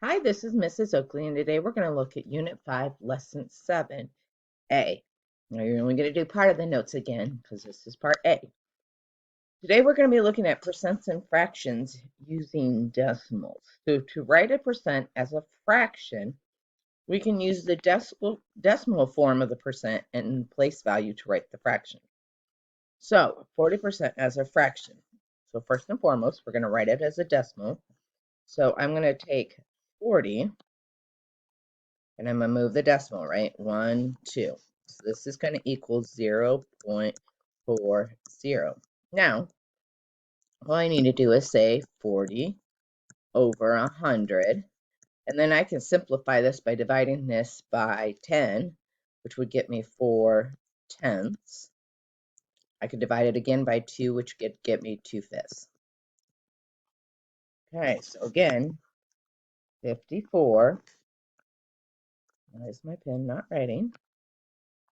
Hi, this is Mrs. Oakley, and today we're going to look at Unit 5, Lesson 7A. Now, you're only going to do part of the notes again because this is part A. Today we're going to be looking at percents and fractions using decimals. So to write a percent as a fraction, we can use the decimal form of the percent and place value to write the fraction. So 40% as a fraction. So first and foremost, we're going to write it as a decimal. So I'm going to take 40. And I'm going to move the decimal, right? 1, 2. So this is going to equal 0.40. Now, all I need to do is say 40 over 100. And then I can simplify this by dividing this by 10, which would get me 4/10. I could divide it again by 2, which could get me 2/5. Okay, so again, 54. Why is my pen not writing?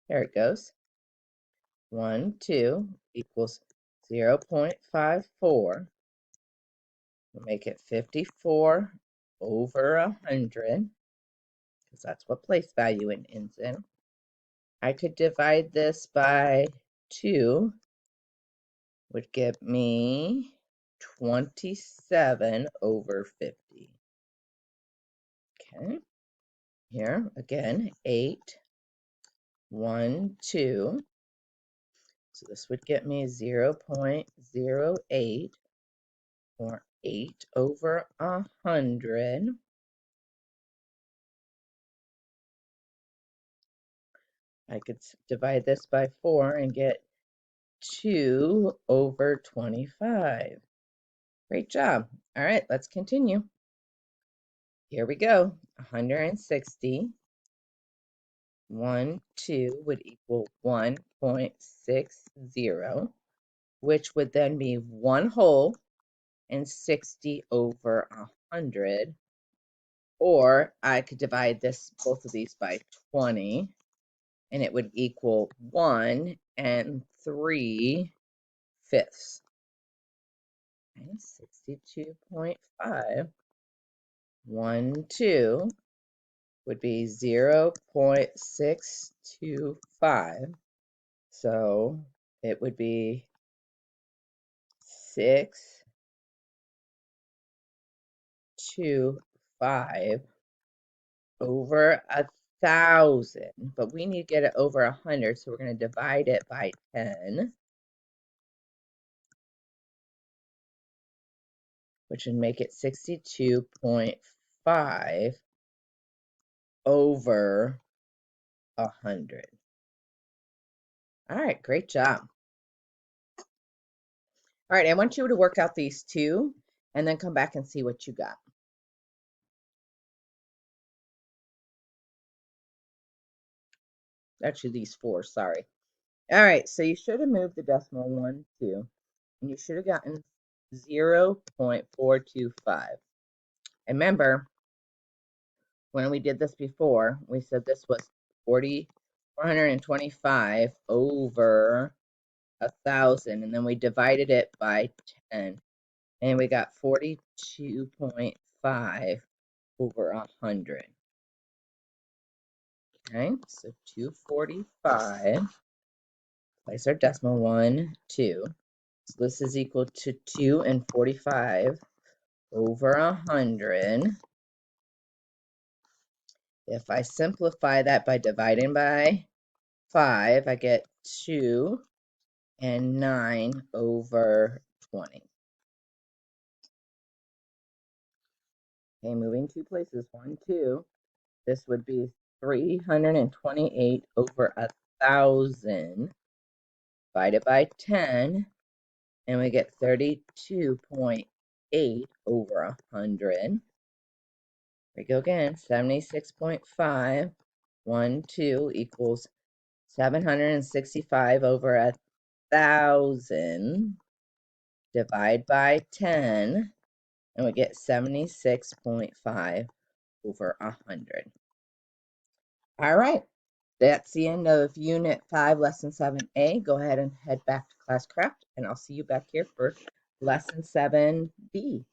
There it goes. 1, 2 equals 0.54. We'll make it 54 over 100, because that's what place value ends in. I could divide this by 2, would give me 27 over 50. Okay, here again, 8, 1, 2. So this would get me 0.08. or 8 over 100. I could divide this by 4 and get 2 over 25. Great job. All right, let's continue. Here we go. 160. 1, 2 would equal 1.60, which would then be 1 whole and 60 over 100. Or I could divide both of these by 20. And it would equal 1 3/5. Okay, 62.5. 1, 2 would be 0.625. So it would be 625 over 1,000. But we need to get it over 100, so we're going to divide it by 10. Which would make it 62.5 over 100. All right, great job. All right, I want you to work out these two and then come back and see what you got. Actually, these four, sorry. All right, so you should have moved the decimal 1, 2, and you should have gotten 0.425. Remember, when we did this before, we said this was 425 over 1,000, and then we divided it by 10, and we got 42.5 over 100. Okay, so 245, place our decimal 1, 2. So this is equal to 245 over 100. If I simplify that by dividing by 5, I get 2 and 9 over 20. Okay, moving 2 places, 1, 2. This would be 328 over 1,000 divided by 10, and we get 32.8 over 100. We go again, 76.5, 1, 2 equals 765 over 1,000. Divide by 10, and we get 76.5 over 100. All right, that's the end of Unit 5, Lesson 7A. Go ahead and head back to class craft, and I'll see you back here for Lesson 7B.